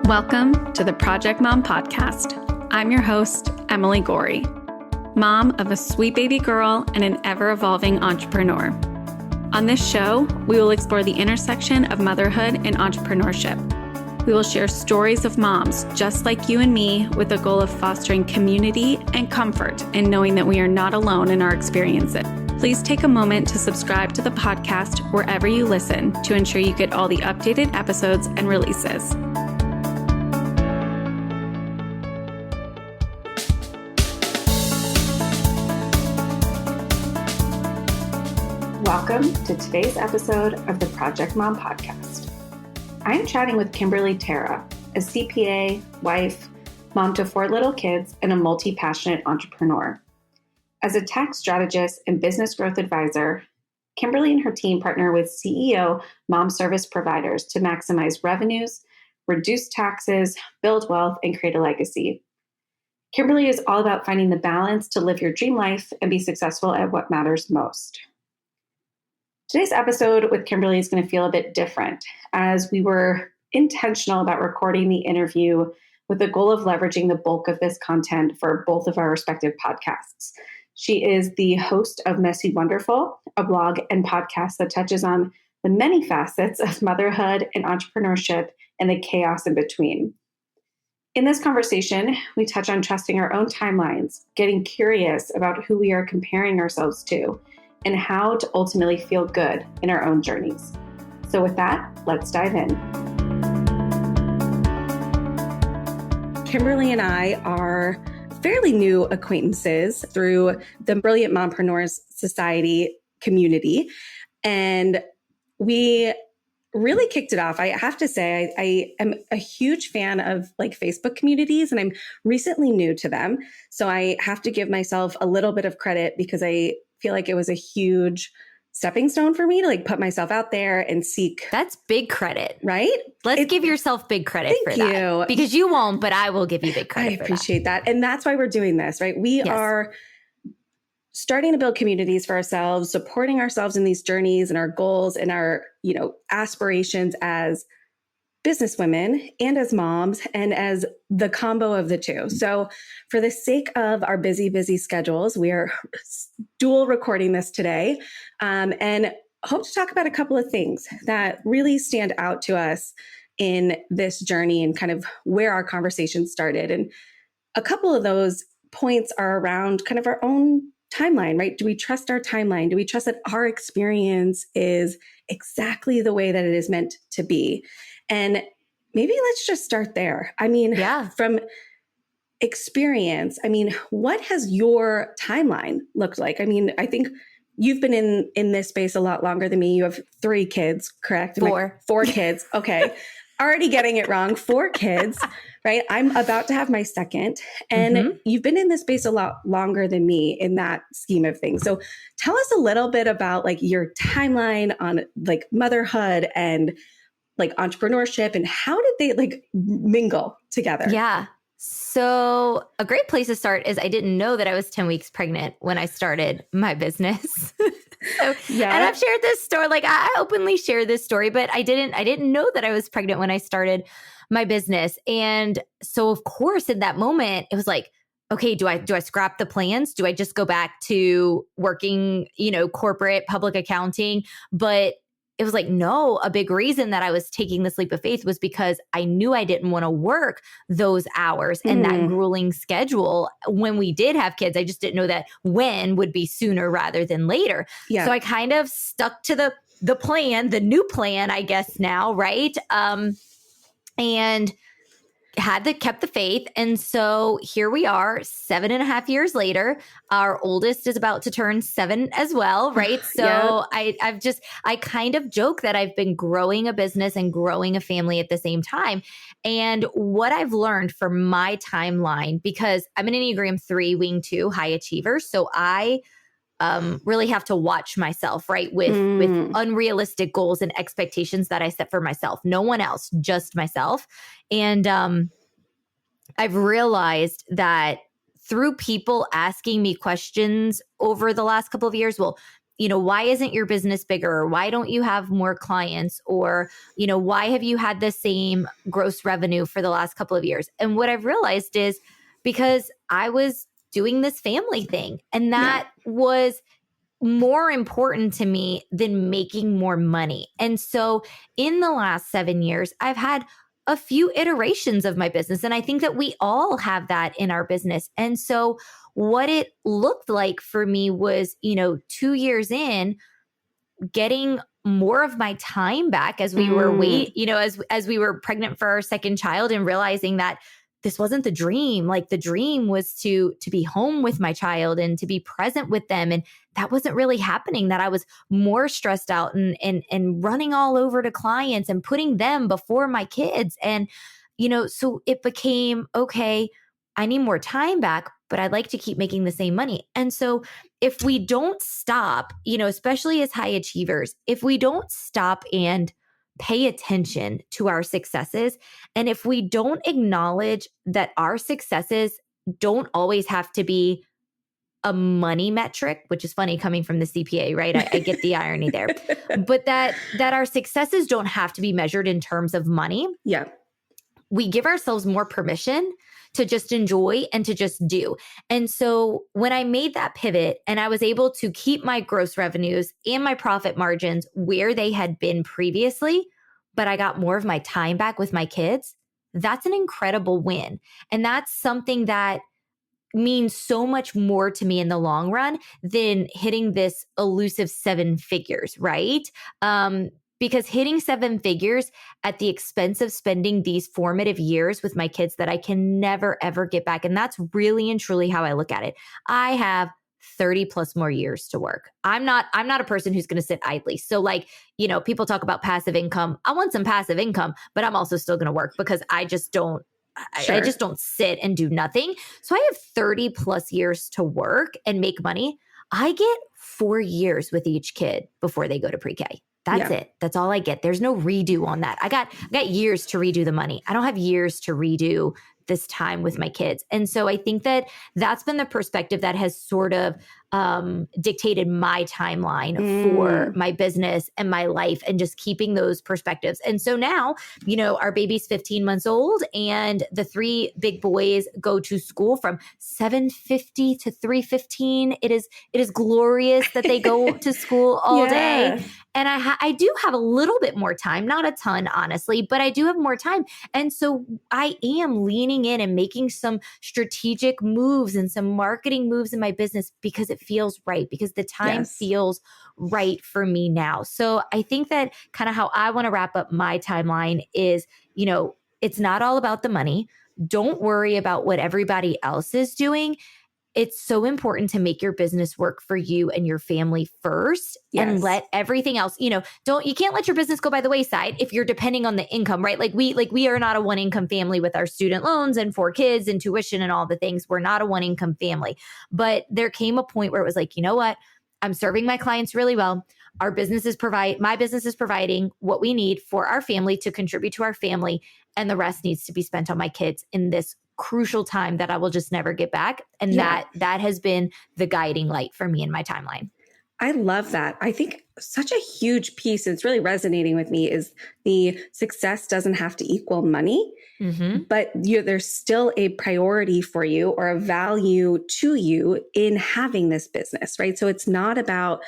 Welcome to the Project Mom Podcast. I'm your host, Emily Gorey, mom of a sweet baby girl and an ever-evolving entrepreneur. On this show, we will explore the intersection of motherhood and entrepreneurship. We will share stories of moms just like you and me with the goal of fostering community and comfort in knowing that we are not alone in our experiences. Please take a moment to subscribe to the podcast wherever you listen to ensure you get all the updated episodes and releases. Welcome to today's episode of the Project Mom Podcast. I'm chatting with Kimberly Terra, a CPA, wife, mom to 4 little kids, and a multi-passionate entrepreneur. As a tax strategist and business growth advisor, Kimberly and her team partner with CEO mom service providers to maximize revenues, reduce taxes, build wealth, and create a legacy. Kimberly is all about finding the balance to live your dream life and be successful at what matters most. Today's episode with Kimberly is going to feel a bit different, as we were intentional about recording the interview with the goal of leveraging the bulk of this content for both of our respective podcasts. She is the host of Messy Wonderful, a blog and podcast that touches on the many facets of motherhood and entrepreneurship and the chaos in between. In this conversation, we touch on trusting our own timelines, getting curious about who we are comparing ourselves to, and how to ultimately feel good in our own journeys. So with that, let's dive in. Kimberly and I are fairly new acquaintances through the Brilliant Mompreneurs Society community. And we really kicked it off. I have to say, I am a huge fan of Facebook communities, and I'm recently new to them. So I have to give myself a little bit of credit because I feel like it was a huge stepping stone for me to put myself out there and seek. That's big credit, right? Let's give yourself big credit for that. Thank you. Because you won't, but I will give you big credit for that. I appreciate that. And that's why we're doing this, right? We are starting to build communities for ourselves, supporting ourselves in these journeys and our goals and our, aspirations as businesswomen and as moms and as the combo of the two. So for the sake of our busy schedules, we are dual recording this today and hope to talk about a couple of things that really stand out to us in this journey and kind of where our conversation started. And a couple of those points are around kind of our own timeline, right? Do we trust our timeline? Do we trust that our experience is exactly the way that it is meant to be? And maybe let's just start there. From experience, what has your timeline looked like? I think you've been in this space a lot longer than me. You have 3 kids, correct? 4. 4 kids. Okay. Already getting it wrong. 4 kids, right? I'm about to have my second. And you've been in this space a lot longer than me in that scheme of things. So tell us a little bit about your timeline on motherhood and entrepreneurship, and how did they mingle together? Yeah. So a great place to start is I didn't know that I was 10 weeks pregnant when I started my business. And I've shared this story, I openly share this story, but I didn't know that I was pregnant when I started my business. And so of course, in that moment, it was okay, do I scrap the plans? Do I just go back to working, corporate public accounting? But it was no, a big reason that I was taking this leap of faith was because I knew I didn't want to work those hours and that grueling schedule when we did have kids. I just didn't know that when would be sooner rather than later. Yeah. So I kind of stuck to the plan, the new plan, I guess now, right? And kept the faith. And so here we are 7.5 years later. Our oldest is about to turn 7 as well, right? So I kind of joke that I've been growing a business and growing a family at the same time. And what I've learned from my timeline, because I'm an Enneagram 3 wing 2 high achiever. So I really have to watch myself, right? With unrealistic goals and expectations that I set for myself, no one else, just myself. And I've realized that through people asking me questions over the last couple of years, well, why isn't your business bigger? Or why don't you have more clients? Or, why have you had the same gross revenue for the last couple of years? And what I've realized is because I was doing this family thing, and that was more important to me than making more money. And so in the last 7 years, I've had a few iterations of my business. And I think that we all have that in our business. And so what it looked like for me was, 2 years in, getting more of my time back as we were as we were pregnant for our second child, and realizing that this wasn't the dream. Like the dream was to be home with my child and to be present with them. And that wasn't really happening, that I was more stressed out and running all over to clients and putting them before my kids. And, so it became, okay, I need more time back, but I'd like to keep making the same money. And so if we don't stop, especially as high achievers, if we don't stop and pay attention to our successes, and if we don't acknowledge that our successes don't always have to be a money metric, which is funny coming from the CPA, right? I get the irony there, but that our successes don't have to be measured in terms of money. Yeah. We give ourselves more permission to just enjoy and to just do. And so when I made that pivot and I was able to keep my gross revenues and my profit margins where they had been previously, but I got more of my time back with my kids, that's an incredible win. And that's something that means so much more to me in the long run than hitting this elusive 7 figures, right? Because hitting 7 figures at the expense of spending these formative years with my kids that I can never, ever get back. And that's really and truly how I look at it. I have 30 plus more years to work. I'm not a person who's going to sit idly. So people talk about passive income. I want some passive income, but I'm also still going to work because I just don't sit and do nothing. So I have 30 plus years to work and make money. I get 4 years with each kid before they go to pre-K. That's it. That's all I get. There's no redo on that. I got years to redo the money. I don't have years to redo this time with my kids. And so I think that that's been the perspective that has sort of dictated my timeline for my business and my life, and just keeping those perspectives. And so now, our baby's 15 months old, and the 3 big boys go to school from 7:50 to 3:15. It is glorious that they go to school all day. And I do have a little bit more time, not a ton, honestly, but I do have more time. And so I am leaning in and making some strategic moves and some marketing moves in my business because it feels right, because the time feels right for me now. So I think that kind of how I want to wrap up my timeline is, it's not all about the money. Don't worry about what everybody else is doing. It's so important to make your business work for you and your family first, and let everything else, you can't let your business go by the wayside if you're depending on the income, right? We are not a 1 income family with our student loans and 4 kids and tuition and all the things. We're not a 1 income family. But there came a point where it was like, you know what? I'm serving my clients really well. My business is providing what we need for our family to contribute to our family. And the rest needs to be spent on my kids in this crucial time that I will just never get back. And that has been the guiding light for me in my timeline. I love that. I think such a huge piece, it's really resonating with me, is the success doesn't have to equal money, but there's still a priority for you or a value to you in having this business, right? So it's not about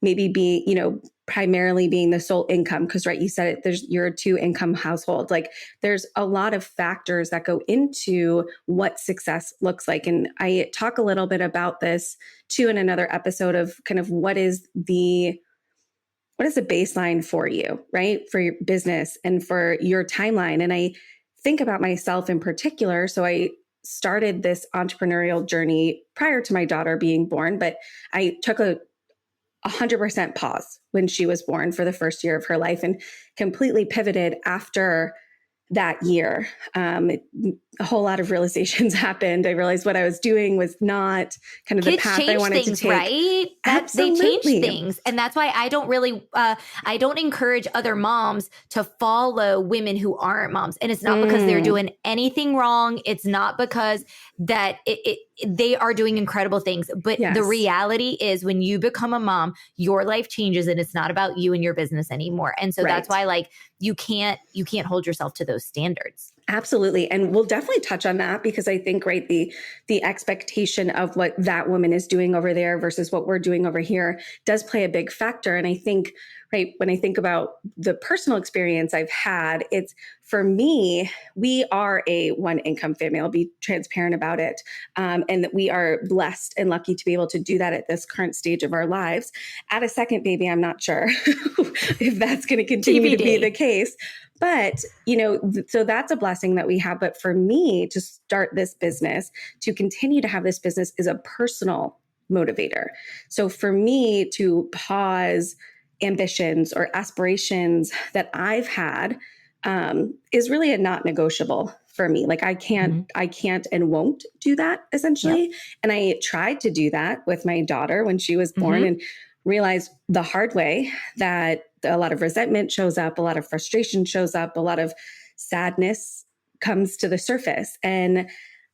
maybe being, primarily being the sole income, because right, you said it, you're a 2 income household. Like there's a lot of factors that go into what success looks like. And I talk a little bit about this too in another episode of kind of what is the baseline for you, right? For your business and for your timeline. And I think about myself in particular. So I started this entrepreneurial journey prior to my daughter being born, but I took a 100% pause when she was born for the first year of her life, and completely pivoted after that year. A whole lot of realizations happened. I realized what I was doing was not kind of the path I wanted to take. Right? Absolutely. They change things. And that's why I don't really, I don't encourage other moms to follow women who aren't moms. And it's not because they're doing anything wrong. It's not because that they are doing incredible things. But the reality is when you become a mom, your life changes and it's not about you and your business anymore. And so that's why like you can't hold yourself to those standards. Absolutely. And we'll definitely touch on that because I think, right, the expectation of what that woman is doing over there versus what we're doing over here does play a big factor. And I think, right, when I think about the personal experience I've had, it's for me, we are a one income family. I'll be transparent about it. And that we are blessed and lucky to be able to do that at this current stage of our lives. At a second baby, I'm not sure if that's going to continue to be the case. But, so that's a blessing that we have. But for me to start this business, to continue to have this business is a personal motivator. So for me to pause ambitions or aspirations that I've had is really a not negotiable for me. Like I can't and won't do that essentially. Yep. And I tried to do that with my daughter when she was born and realized the hard way that a lot of resentment shows up, a lot of frustration shows up, a lot of sadness comes to the surface. And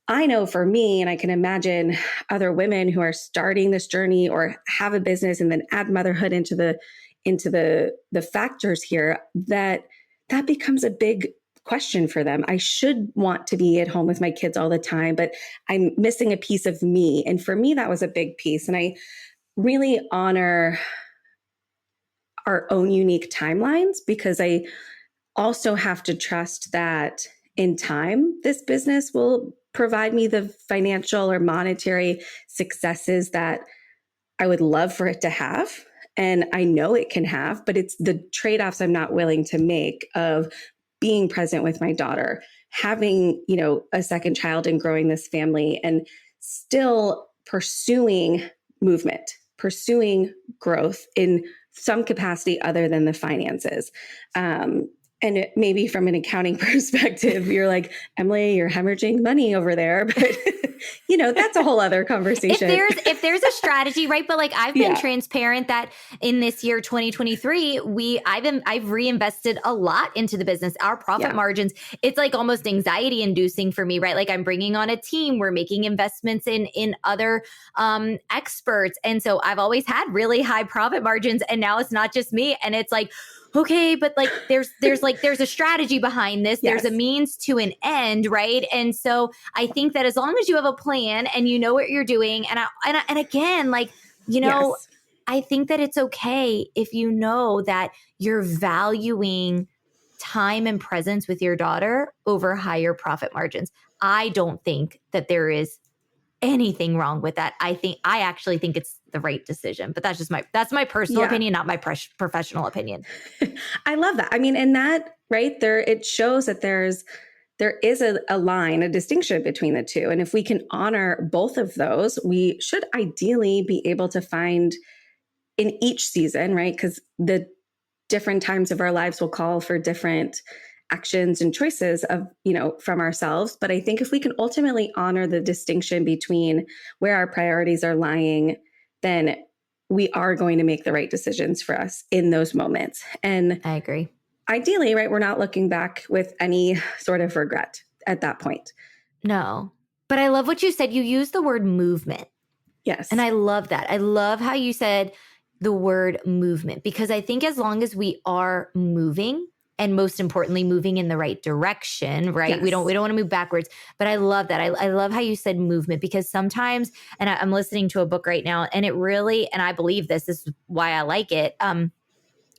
I know for me, and I can imagine other women who are starting this journey or have a business and then add motherhood into the factors here, that becomes a big question for them. I should want to be at home with my kids all the time, but I'm missing a piece of me. And for me, that was a big piece. And I really honor our own unique timelines because I also have to trust that in time, this business will provide me the financial or monetary successes that I would love for it to have. And I know it can have, but it's the trade-offs I'm not willing to make of being present with my daughter, having, a second child and growing this family and still pursuing movement, pursuing growth in some capacity other than the finances. And maybe from an accounting perspective, you're like, Emily, you're hemorrhaging money over there. But, that's a whole other conversation. If there's a strategy, right? But like I've been transparent that in this year, 2023, I've reinvested a lot into the business. Our profit margins, it's like almost anxiety inducing for me, right? Like I'm bringing on a team. We're making investments in other experts. And so I've always had really high profit margins. And now it's not just me. And it's like, okay, but like there's a strategy behind this. There's a means to an end, right? And so I think that as long as you have a plan and you know what you're doing, and again, like, I think that it's okay if you know that you're valuing time and presence with your daughter over higher profit margins. I don't think that there is anything wrong with that. I actually think it's the right decision, but that's my personal opinion, not my professional opinion. I love that. I mean, and that right there, it shows that there is a line, a distinction between the two. And if we can honor both of those, we should ideally be able to find in each season, right? Because the different times of our lives will call for different actions and choices of, from ourselves. But I think if we can ultimately honor the distinction between where our priorities are lying, then we are going to make the right decisions for us in those moments. And I agree. Ideally, right, we're not looking back with any sort of regret at that point. No, but I love what you said. You used the word movement. Yes. And I love that. I love how you said the word movement, because I think as long as we are moving, and most importantly, moving in the right direction, right? Yes. We don't want to move backwards. But I love that. I love how you said movement, because sometimes, and I'm listening to a book right now, and it really, and I believe this is why I like it.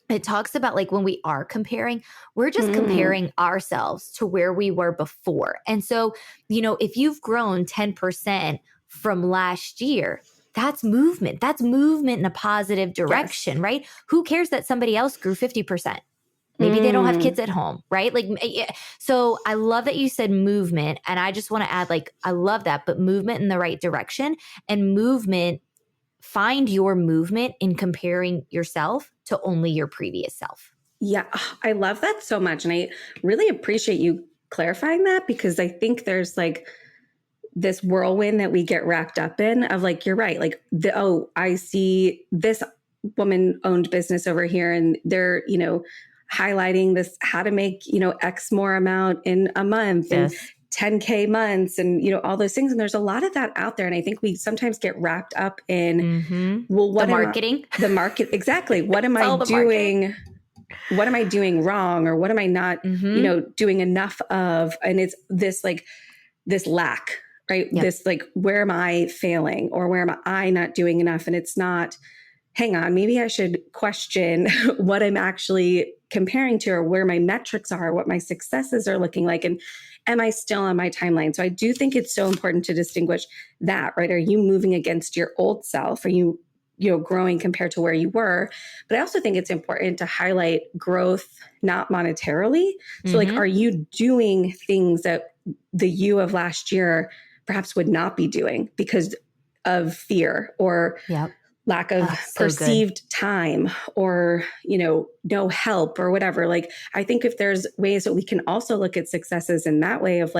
It talks about like when we are comparing, we're just comparing ourselves to where we were before. And so, if you've grown 10% from last year, that's movement. That's movement in a positive direction, right? Who cares that somebody else grew 50%? Maybe they don't have kids at home, right? Like, so I love that you said movement. And I just want to add, like, I love that, but movement in the right direction, and movement, find your movement in comparing yourself to only your previous self. Yeah, I love that so much. And I really appreciate you clarifying that, because I think there's like this whirlwind that we get wrapped up in of like, you're right. Like, I see this woman owned business over here and they're, highlighting this, how to make, X more amount in a month. Yes. And 10K months and, all those things. And there's a lot of that out there. And I think we sometimes get wrapped up in, well, what the marketing, the market. Exactly. What am I doing? What am I doing wrong? Or what am I not, doing enough of? And it's this lack, right? Yep. This where am I failing or where am I not doing enough? And it's not, hang on, maybe I should question what I'm actually comparing to or where my metrics are, what my successes are looking like. And am I still on my timeline? So I do think it's so important to distinguish that, right? Are you moving against your old self? Are you, growing compared to where you were? But I also think it's important to highlight growth, not monetarily. So are you doing things that the you of last year perhaps would not be doing because of fear or lack of perceived time or, no help or whatever? I think if there's ways that we can also look at successes in that way of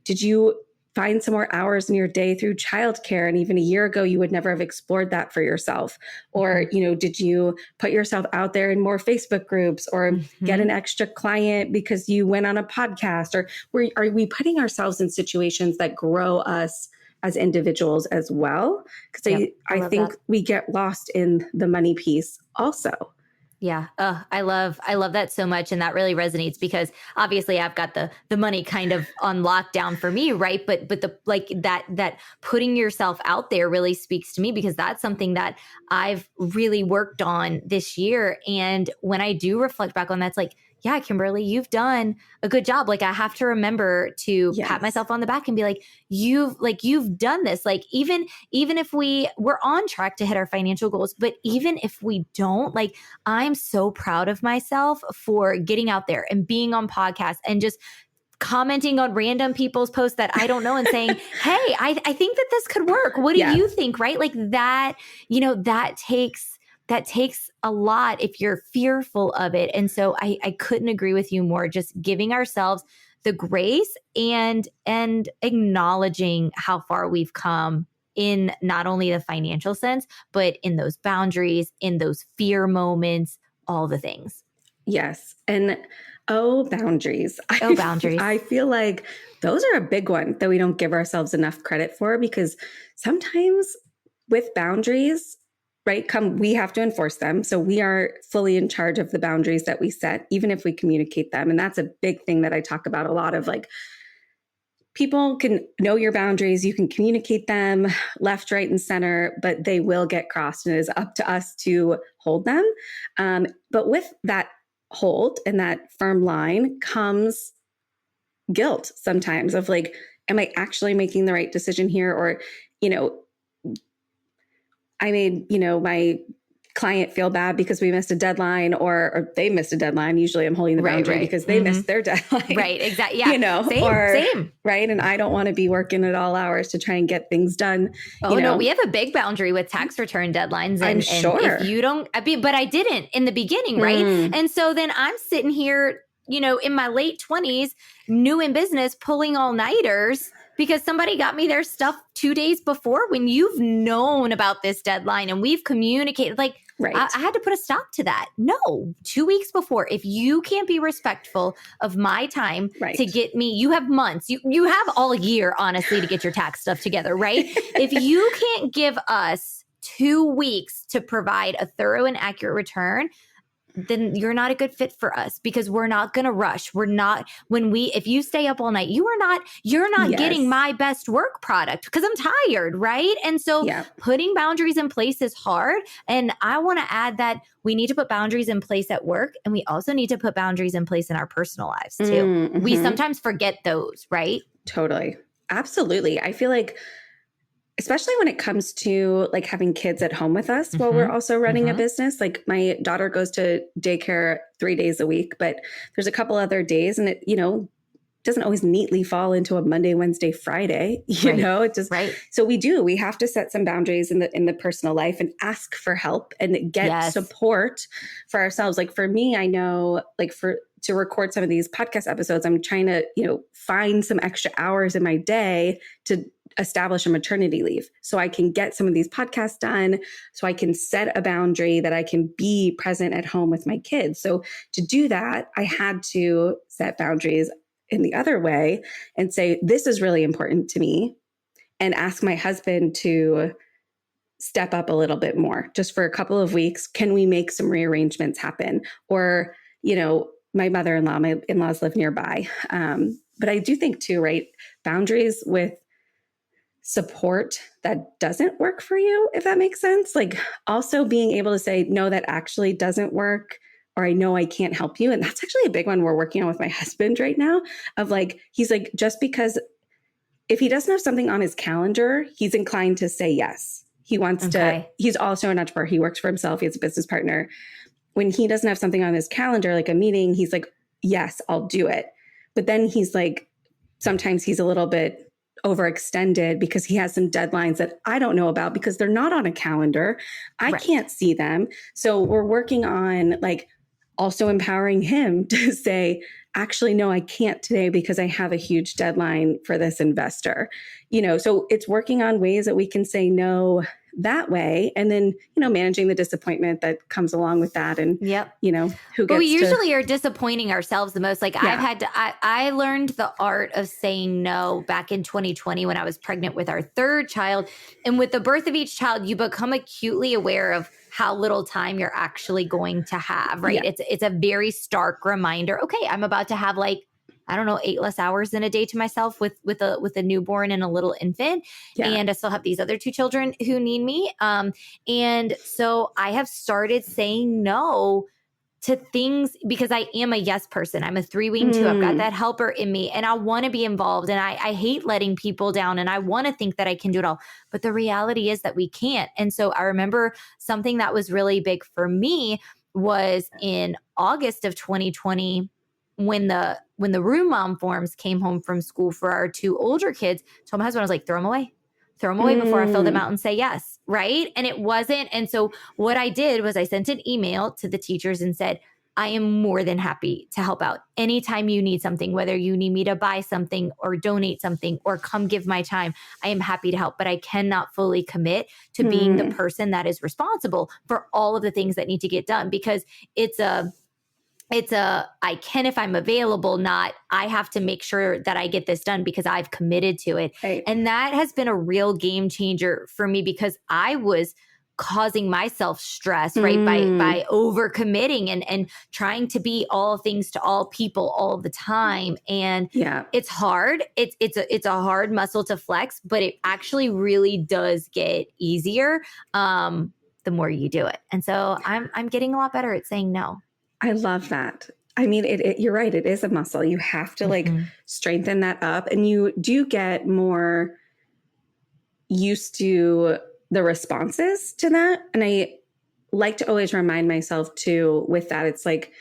did you find some more hours in your day through childcare? And even a year ago, you would never have explored that for yourself. Or, did you put yourself out there in more Facebook groups or get an extra client because you went on a podcast? Or are we putting ourselves in situations that grow us as individuals as well? Because I think we get lost in the money piece also. Yeah. I love that so much. And that really resonates because obviously I've got the money kind of on lockdown for me. Right. But the, that putting yourself out there really speaks to me because that's something that I've really worked on this year. And when I do reflect back on that, it's yeah, Kimberly, you've done a good job. I have to remember to pat myself on the back and be you've done this. Even if we're on track to hit our financial goals, but even if we don't, I'm so proud of myself for getting out there and being on podcasts and just commenting on random people's posts that I don't know and saying, hey, I think that this could work. What do you think? Right? That, that takes a lot if you're fearful of it. And so I couldn't agree with you more, just giving ourselves the grace and acknowledging how far we've come in not only the financial sense, but in those boundaries, in those fear moments, all the things. Yes. And boundaries. Boundaries. I feel like those are a big one that we don't give ourselves enough credit for because sometimes with boundaries, right, we have to enforce them. So we are fully in charge of the boundaries that we set, even if we communicate them. And that's a big thing that I talk about a lot of people can know your boundaries, you can communicate them left, right, and center, but they will get crossed and it is up to us to hold them. But with that hold and that firm line comes guilt sometimes of am I actually making the right decision here? Or, I made, my client feel bad because we missed a deadline or they missed a deadline. Usually I'm holding the boundary because they missed their deadline. Right. Exactly. Yeah. Same. Right. And I don't want to be working at all hours to try and get things done. No, we have a big boundary with tax return deadlines. I'm sure. If you don't, but I didn't in the beginning. Right. And so then I'm sitting here, in my late 20s, new in business, pulling all-nighters because somebody got me their stuff 2 days before when you've known about this deadline and we've communicated. Right. I had to put a stop to that. No, 2 weeks before. If you can't be respectful of my time to get me, you have months. You have all year, honestly, to get your tax stuff together, right? If you can't give us 2 weeks to provide a thorough and accurate return, then you're not a good fit for us because we're not going to rush. We're not, if you stay up all night, you're not getting my best work product because I'm tired. Right. And so putting boundaries in place is hard. And I want to add that we need to put boundaries in place at work. And we also need to put boundaries in place in our personal lives too. We sometimes forget those, right? Totally. Absolutely. I feel especially when it comes to having kids at home with us while we're also running a business. My daughter goes to daycare 3 days a week, but there's a couple other days and it, doesn't always neatly fall into a Monday, Wednesday, Friday, it just, so we have to set some boundaries in the personal life and ask for help and get support for ourselves. For me, I know to record some of these podcast episodes, I'm trying to, find some extra hours in my day to establish a maternity leave so I can get some of these podcasts done, so I can set a boundary that I can be present at home with my kids. So to do that, I had to set boundaries in the other way and say, this is really important to me, and ask my husband to step up a little bit more just for a couple of weeks. Can we make some rearrangements happen? Or, my mother-in-law, my in-laws live nearby. But I do think too, right? Boundaries with support that doesn't work for you, if that makes sense. Like also being able to say, no, that actually doesn't work, or I know I can't help you. And that's actually a big one we're working on with my husband right now of like, he's like, just because if he doesn't have something on his calendar, he's inclined to say yes. He wants to, he's also an entrepreneur. He works for himself. He has a business partner. When he doesn't have something on his calendar, like a meeting, he's like, yes, I'll do it. But then he's like, sometimes he's a little bit overextended because he has some deadlines that I don't know about because they're not on a calendar. I can't see them. So we're working on like also empowering him to say, actually, no, I can't today because I have a huge deadline for this investor. So it's working on ways that we can say no that way. And then, managing the disappointment that comes along with that. And, who gets But we usually are disappointing ourselves the most. Like I learned the art of saying no back in 2020 when I was pregnant with our third child. And with the birth of each child, you become acutely aware of how little time you're actually going to have, right? Yeah. It's a very stark reminder. Okay, I'm about to have 8 less hours in a day to myself with a newborn and a little infant. Yeah. And I still have these other 2 children who need me. And so I have started saying no to things because I am a yes person. I'm a 3-wing 2. I've got that helper in me and I want to be involved and I hate letting people down and I want to think that I can do it all. But the reality is that we can't. And so I remember something that was really big for me was in August of 2020, when the room mom forms came home from school for our 2 older kids, told my husband, I was like, throw them away before I fill them out and say yes. Right. And it wasn't. And so what I did was I sent an email to the teachers and said, I am more than happy to help out anytime you need something, whether you need me to buy something or donate something or come give my time. I am happy to help, but I cannot fully commit to being the person that is responsible for all of the things that need to get done because it's a I can if I'm available, not I have to make sure that I get this done because I've committed to it. Right. And that has been a real game changer for me because I was causing myself stress, right? By overcommitting and trying to be all things to all people all the time. And it's hard. It's a hard muscle to flex, but it actually really does get easier the more you do it. And so I'm getting a lot better at saying no. I love that. I mean, you're right. It is a muscle. You have to strengthen that up and you do get more used to the responses to that. And I like to always remind myself too with that. It's like,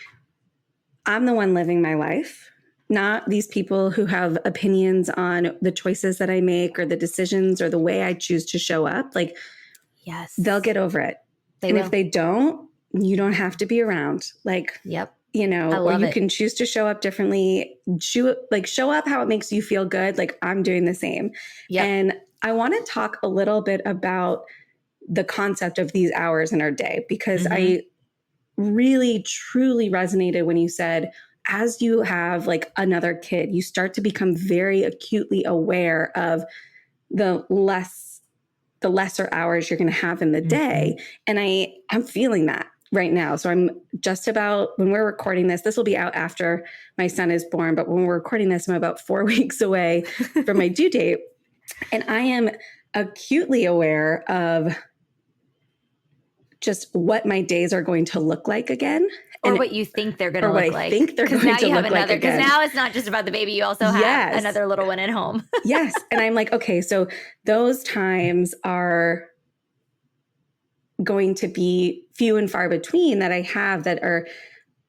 I'm the one living my life, not these people who have opinions on the choices that I make or the decisions or the way I choose to show up. Like, yes, they'll get over it. If they don't, you don't have to be around. Like, yep. Or you can choose to show up differently, show up how it makes you feel good. Like I'm doing the same. Yep. And I want to talk a little bit about the concept of these hours in our day, because I really, truly resonated when you said, as you have like another kid, you start to become very acutely aware of the lesser hours you're going to have in the day. And I'm feeling that right now. So I'm just about, when we're recording this will be out after my son is born. But when we're recording this, I'm about 4 weeks away from my due date. And I am acutely aware of just what my days are going to look like again. Or what you think they're going to look like. I think they're going to look like again. Because now it's not just about the baby. You also have another little one at home. Yes. And I'm like, okay, so those times are going to be few and far between that I have that are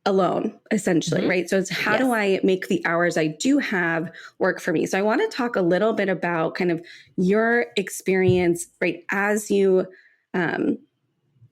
alone, essentially, right? So it's how do I make the hours I do have work for me? So I want to talk a little bit about kind of your experience, right, as you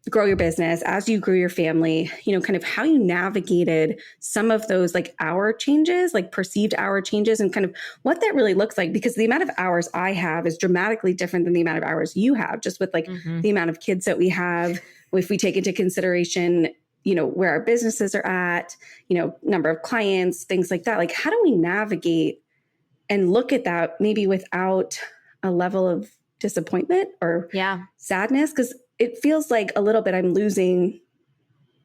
grow your business, as you grew your family, kind of how you navigated some of those like hour changes, like perceived hour changes, and kind of what that really looks like, because the amount of hours I have is dramatically different than the amount of hours you have, just with like the amount of kids that we have. If we take into consideration, where our businesses are at, number of clients, things like that. Like, how do we navigate and look at that maybe without a level of disappointment or sadness? Because it feels like a little bit I'm losing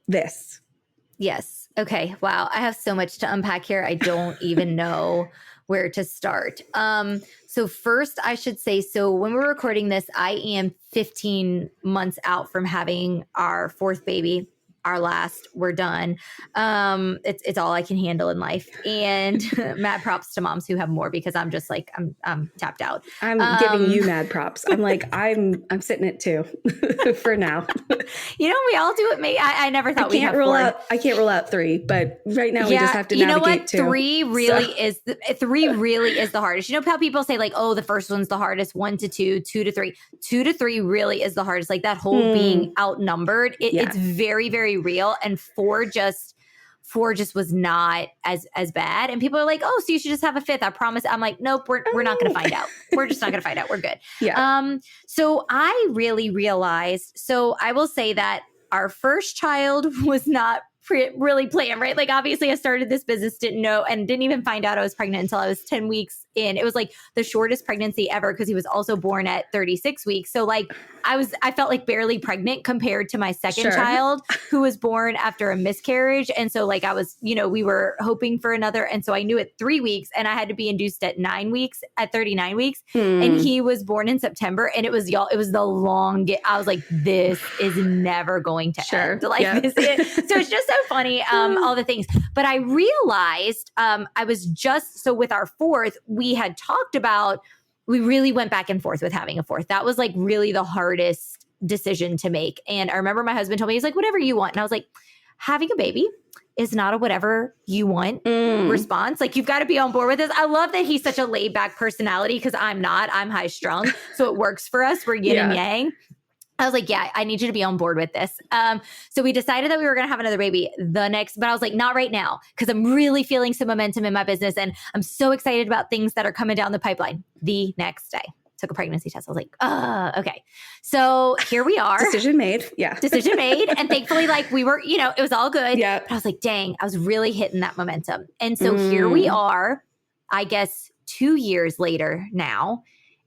this. Yes. Okay. Wow. I have so much to unpack here. I don't even know where to start. So first I should say, so when we're recording this, I am 15 months out from having our fourth baby. Our last, we're done. It's all I can handle in life. And mad props to moms who have more, because I'm just like, I'm tapped out. I'm giving you mad props. I'm like, I'm sitting at 2 for now. We all do it. I never thought we have 4. I can't rule out 3, but right now we just have to navigate 2. 3 really is the hardest. You know how people say like, oh, the first one's the hardest, 1 to 2, 2 to 3, 2 to 3 really is the hardest. Like that whole being outnumbered. It's very, very real. And 4 just was not as bad. And people are like, oh, so you should just have a 5th. I promise. I'm like, nope, we're not going to find out. We're just not going to find out. We're good. Yeah. So I really realized, so I will say that our first child was not really planned, right? Like obviously I started this business, didn't know, and didn't even find out I was pregnant until I was 10 weeks in. It was like the shortest pregnancy ever because he was also born at 36 weeks. So like I felt like barely pregnant compared to my second child who was born after a miscarriage. And so like I was, we were hoping for another. And so I knew at 3 weeks and I had to be induced at 9 weeks, at 39 weeks. And he was born in September. And it was the longest. I was like, this is never going to end. Like this is, so it's just so funny, all the things. But I realized I was just, so with our fourth, we had talked about, we really went back and forth with having a fourth. That was like really the hardest decision to make. And I remember my husband told me, he's like, whatever you want. And I was like, having a baby is not a whatever you want response. Like you've got to be on board with this. I love that he's such a laid back personality because I'm not, I'm high strung. So it works for us. We're yin and yang. I was like, yeah, I need you to be on board with this. So we decided that we were going to have another baby but I was like, not right now, because I'm really feeling some momentum in my business. And I'm so excited about things that are coming down the pipeline. The next day, took a pregnancy test. I was like, okay. So here we are. Decision made. Yeah. Decision made. And thankfully, like we were, it was all good. Yeah. But I was like, dang, I was really hitting that momentum. And so here we are, I guess 2 years later now.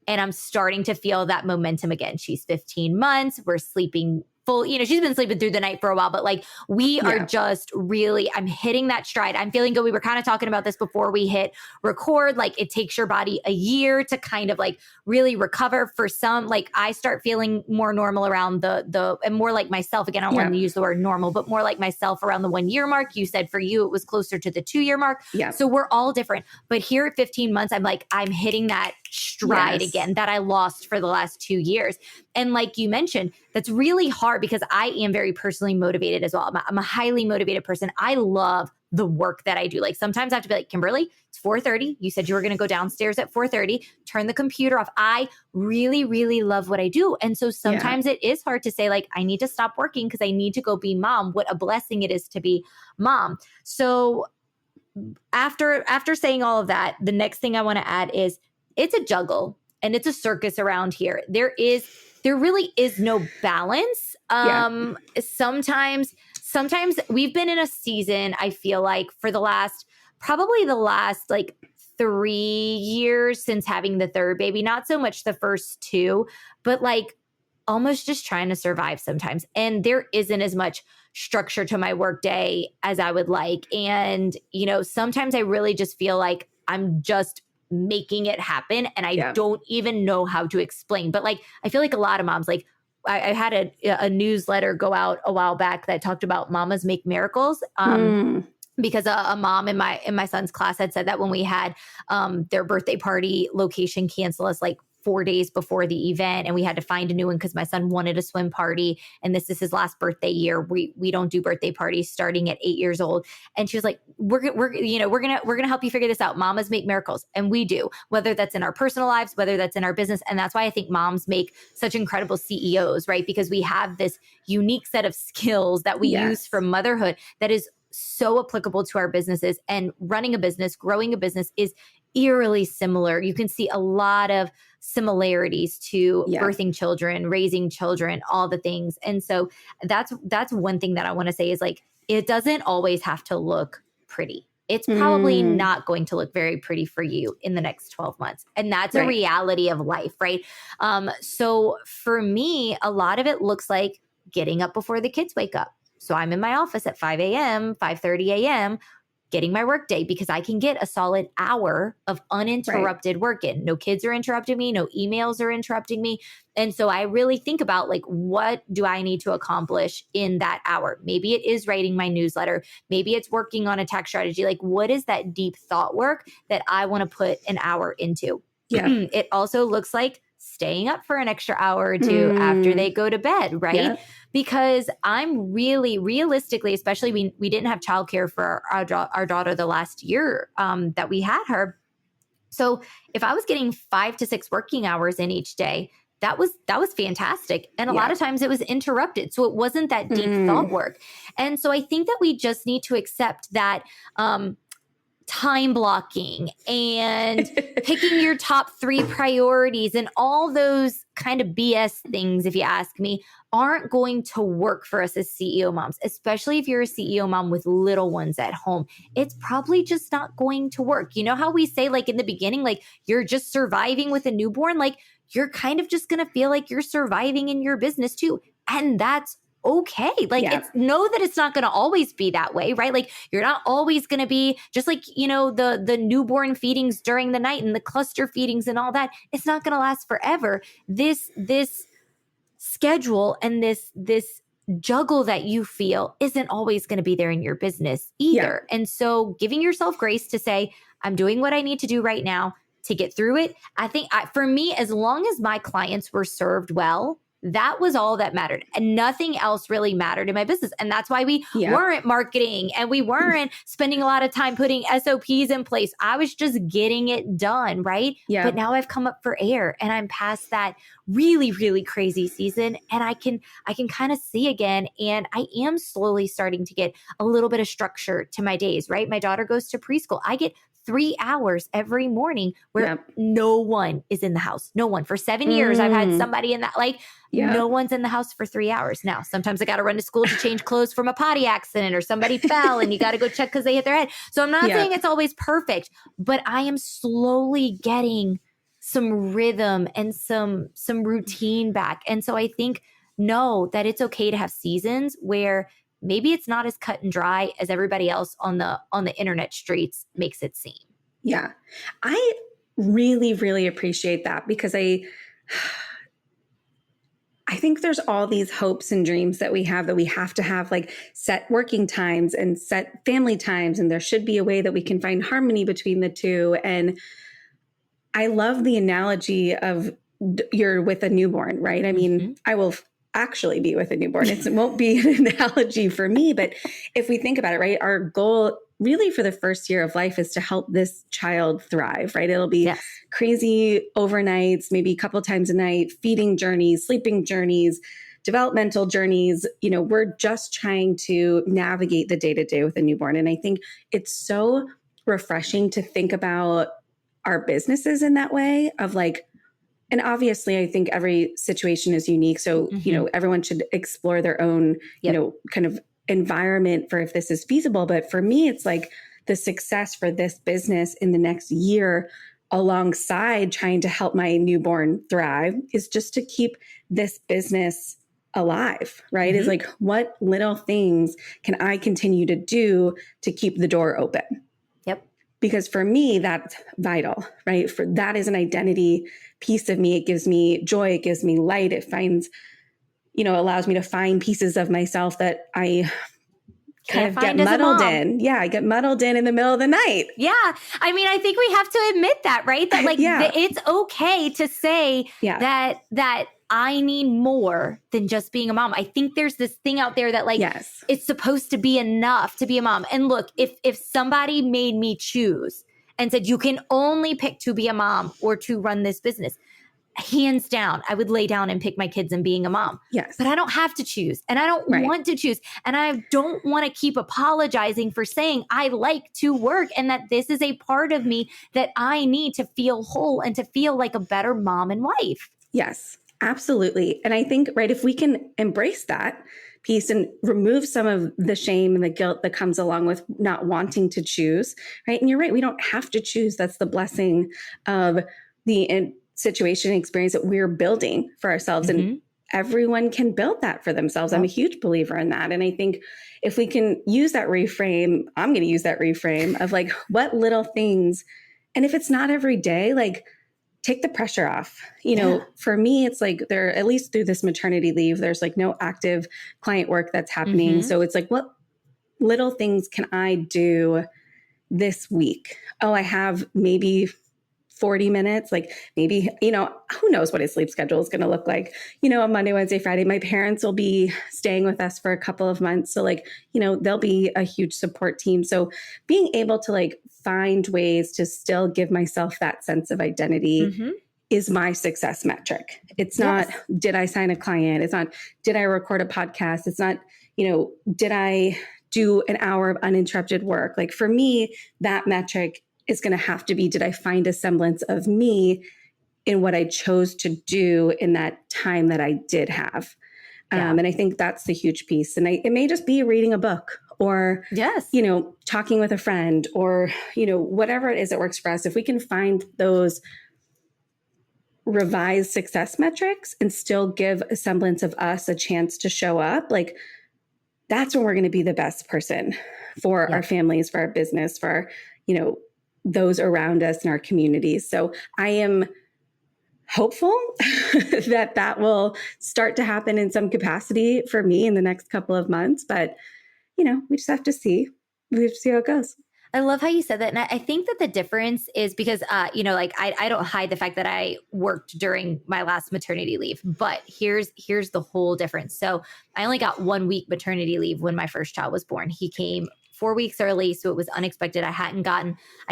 And I'm starting to feel that momentum again. She's 15 months. We're sleeping full, she's been sleeping through the night for a while, but like we are just really, I'm hitting that stride. I'm feeling good. We were kind of talking about this before we hit record. Like it takes your body a year to kind of like really recover. For some, like I start feeling more normal around and more like myself. Again, I don't want to use the word normal, but more like myself around the 1 year mark. You said for you, it was closer to the 2 year mark. Yeah. So we're all different. But here at 15 months, I'm hitting that stride again that I lost for the last 2 years. And like you mentioned, that's really hard because I am very personally motivated as well. I'm a highly motivated person. I love the work that I do. Like sometimes I have to be like, Kimberly, it's 4:30. You said you were going to go downstairs at 4:30, turn the computer off. I really, really love what I do. And so sometimes it is hard to say like, I need to stop working because I need to go be mom. What a blessing it is to be mom. So after saying all of that, the next thing I want to add is it's a juggle and it's a circus around here. There really is no balance. Sometimes we've been in a season, I feel like for probably the last like 3 years since having the third baby, not so much the first 2, but like almost just trying to survive sometimes. And there isn't as much structure to my workday as I would like. And, sometimes I really just feel like I'm just making it happen and I don't even know how to explain. But like I feel like a lot of moms, like I had a newsletter go out a while back that talked about mamas make miracles. Because a mom in my son's class had said that when we had their birthday party location cancel us like 4 days before the event, and we had to find a new one because my son wanted a swim party, and this is his last birthday year. We don't do birthday parties starting at 8 years old. And she was like, we're gonna help you figure this out. Mamas make miracles, and we do, whether that's in our personal lives, whether that's in our business. And that's why I think moms make such incredible CEOs, right? Because we have this unique set of skills that we use from motherhood that is so applicable to our businesses. And running a business, growing a business is eerily similar. You can see a lot of similarities to birthing children, raising children, all the things. And so that's one thing that I want to say is like, it doesn't always have to look pretty. It's probably not going to look very pretty for you in the next 12 months. And that's a reality of life, right? So for me, a lot of it looks like getting up before the kids wake up. So I'm in my office at 5 a.m., 5:30 a.m., getting my work day because I can get a solid hour of uninterrupted work in. No kids are interrupting me. No emails are interrupting me. And so I really think about like, what do I need to accomplish in that hour? Maybe it is writing my newsletter. Maybe it's working on a tax strategy. Like, what is that deep thought work that I want to put an hour into? Yeah. It also looks like staying up for an extra hour or two after they go to bed, right? Yeah. Because I'm really realistically, especially we didn't have childcare for our daughter the last year that we had her. So if I was getting 5 to 6 working hours in each day, that was fantastic. And a lot of times it was interrupted. So it wasn't that deep thought work. And so I think that we just need to accept that time blocking and picking your top 3 priorities and all those kind of BS things, if you ask me, aren't going to work for us as CEO moms, especially if you're a CEO mom with little ones at home. It's probably just not going to work. You know how we say like in the beginning, like you're just surviving with a newborn, like you're kind of just going to feel like you're surviving in your business too. And that's okay. Like it's know that it's not going to always be that way, right? Like you're not always going to be just like, you know, the newborn feedings during the night and the cluster feedings and all that. It's not going to last forever. This schedule and this juggle that you feel isn't always going to be there in your business either. And so giving yourself grace to say, I'm doing what I need to do right now to get through it. I think for me, as long as my clients were served well, that was all that mattered. And nothing else really mattered in my business. And that's why we weren't marketing and we weren't spending a lot of time putting SOPs in place. I was just getting it done, right? Yeah. But now I've come up for air and I'm past that really, really crazy season. And I can kind of see again. And I am slowly starting to get a little bit of structure to my days, right? My daughter goes to preschool. I get 3 hours every morning where no one is in the house. No one. For 7 years, I've had somebody in that, like, no one's in the house for 3 hours. Now, sometimes I got to run to school to change clothes from a potty accident or somebody fell and you got to go check because they hit their head. So I'm not saying it's always perfect, but I am slowly getting some rhythm and some routine back. And so I think, know that it's okay to have seasons where maybe it's not as cut and dry as everybody else on the internet streets makes it seem. Yeah. I really, really appreciate that because I think there's all these hopes and dreams that we have to have like set working times and set family times. And there should be a way that we can find harmony between the two. And I love the analogy of you're with a newborn, right? I mean, I will actually be with a newborn. It won't be an analogy for me, but if we think about it, right, our goal really for the first year of life is to help this child thrive, right? It'll be crazy overnights, maybe a couple times a night, feeding journeys, sleeping journeys, developmental journeys. You know, we're just trying to navigate the day-to-day with a newborn. And I think it's so refreshing to think about our businesses in that way of like, and obviously, I think every situation is unique. So, you know, everyone should explore their own, you know, kind of environment for if this is feasible. But for me, it's like the success for this business in the next year alongside trying to help my newborn thrive is just to keep this business alive, right? Is like, what little things can I continue to do to keep the door open? Because for me, that's vital, right? For that is an identity piece of me. It gives me joy. It gives me light. It finds, you know, allows me to find pieces of myself that I kind of get muddled in. Yeah, I get muddled in the middle of the night. Yeah. I mean, I think we have to admit that, right? That like it's okay to say that I need more than just being a mom. I think there's this thing out there that like it's supposed to be enough to be a mom. And look, if somebody made me choose and said you can only pick to be a mom or to run this business, hands down, I would lay down and pick my kids and being a mom. Yes. But I don't have to choose, and I don't want to choose. And I don't want to keep apologizing for saying I like to work and that this is a part of me that I need to feel whole and to feel like a better mom and wife. Yes, absolutely. And I think, right, if we can embrace that piece and remove some of the shame and the guilt that comes along with not wanting to choose, right? And you're right, we don't have to choose. That's the blessing of the situation and experience that we're building for ourselves. And everyone can build that for themselves. I'm a huge believer in that. And I think if we can use that reframe, I'm going to use that reframe of like, what little things, and if it's not every day, like, take the pressure off. You know, for me, it's like there, at least through this maternity leave, there's like no active client work that's happening. So it's like, what little things can I do this week? Oh, I have maybe 40 minutes, like maybe, you know, who knows what his sleep schedule is going to look like, you know, on Monday, Wednesday, Friday. My parents will be staying with us for a couple of months. So like, you know, they'll be a huge support team. So being able to like find ways to still give myself that sense of identity is my success metric. It's not, did I sign a client? It's not, did I record a podcast? It's not, you know, did I do an hour of uninterrupted work? Like for me, that metric is going to have to be, did I find a semblance of me in what I chose to do in that time that I did have? And I think that's the huge piece. And it may just be reading a book or, you know, talking with a friend or, you know, whatever it is that works for us. If we can find those revised success metrics and still give a semblance of us a chance to show up, like that's when we're going to be the best person for our families, for our business, for, you know, those around us in our communities. So I am hopeful that will start to happen in some capacity for me in the next couple of months. But, you know, we just have to see. We have to see how it goes. I love how you said that. And I think that the difference is because, you know, like I don't hide the fact that I worked during my last maternity leave, but here's the whole difference. So I only got 1 week maternity leave when my first child was born. He came 4 weeks early. So it was unexpected. I had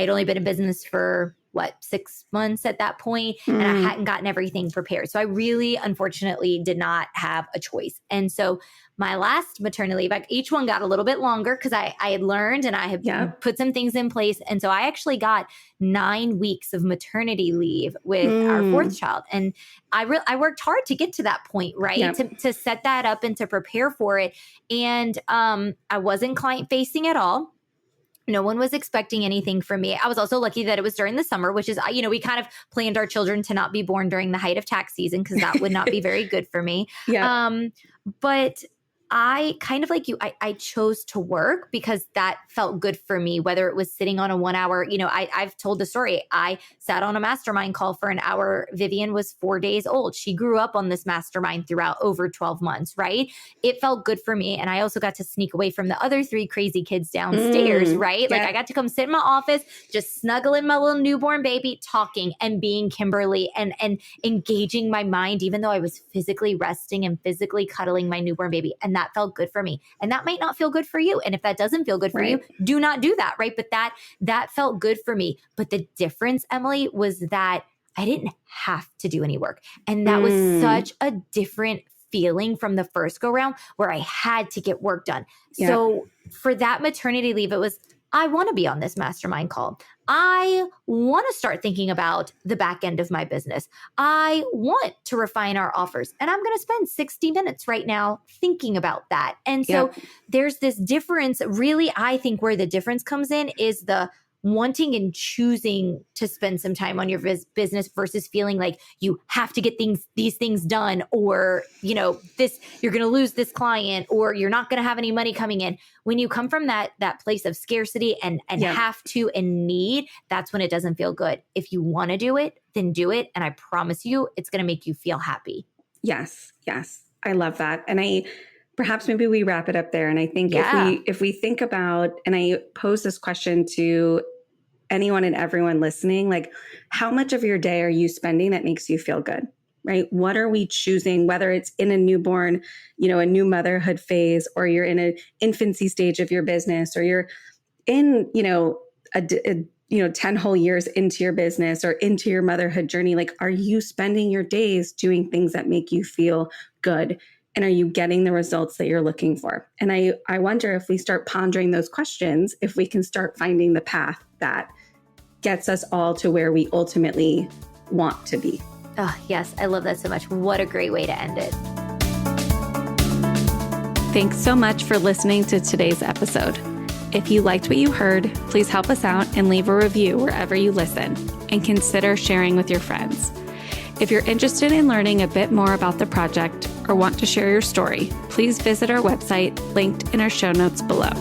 only been in business for 6 months at that point, and I hadn't gotten everything prepared. So I really, unfortunately, did not have a choice. And so my last maternity leave, each one got a little bit longer because I had learned and I had put some things in place. And so I actually got 9 weeks of maternity leave with our fourth child. And I worked hard to get to that point, right? To set that up and to prepare for it. And I wasn't client facing at all. No one was expecting anything from me. I was also lucky that it was during the summer, which is, you know, we kind of planned our children to not be born during the height of tax season because that would not be very good for me. But I kind of like you, I chose to work because that felt good for me, whether it was sitting on a 1 hour, you know, I've told the story. I sat on a mastermind call for an hour. Vivian was 4 days old. She grew up on this mastermind throughout over 12 months, right? It felt good for me. And I also got to sneak away from the other 3 crazy kids downstairs, right? Like I got to come sit in my office, just snuggle in my little newborn baby, talking and being Kimberly and engaging my mind, even though I was physically resting and physically cuddling my newborn baby. And that felt good for me. And that might not feel good for you. And if that doesn't feel good for you, do not do that, right? But that felt good for me. But the difference, Emily, was that I didn't have to do any work. And that was such a different feeling from the first go round where I had to get work done. So for that maternity leave, it was, I want to be on this mastermind call. I want to start thinking about the back end of my business. I want to refine our offers. And I'm going to spend 60 minutes right now thinking about that. And so there's this difference. Really, I think where the difference comes in is the wanting and choosing to spend some time on your business versus feeling like you have to get these things done, or, you know, you're going to lose this client, or you're not going to have any money coming in. When you come from that place of scarcity and have to and need, that's when it doesn't feel good. If you want to do it, then do it. And I promise you, it's going to make you feel happy. Yes. I love that. And perhaps maybe we wrap it up there. And I think if we think about, and I pose this question to anyone and everyone listening, like how much of your day are you spending that makes you feel good, right? What are we choosing, whether it's in a newborn, you know, a new motherhood phase, or you're in an infancy stage of your business, or you're in, you know, 10 whole years into your business or into your motherhood journey, like, are you spending your days doing things that make you feel good? And are you getting the results that you're looking for? And I wonder if we start pondering those questions, if we can start finding the path that gets us all to where we ultimately want to be. Oh, yes. I love that so much. What a great way to end it. Thanks so much for listening to today's episode. If you liked what you heard, please help us out and leave a review wherever you listen, and consider sharing with your friends. If you're interested in learning a bit more about the project or want to share your story, please visit our website linked in our show notes below.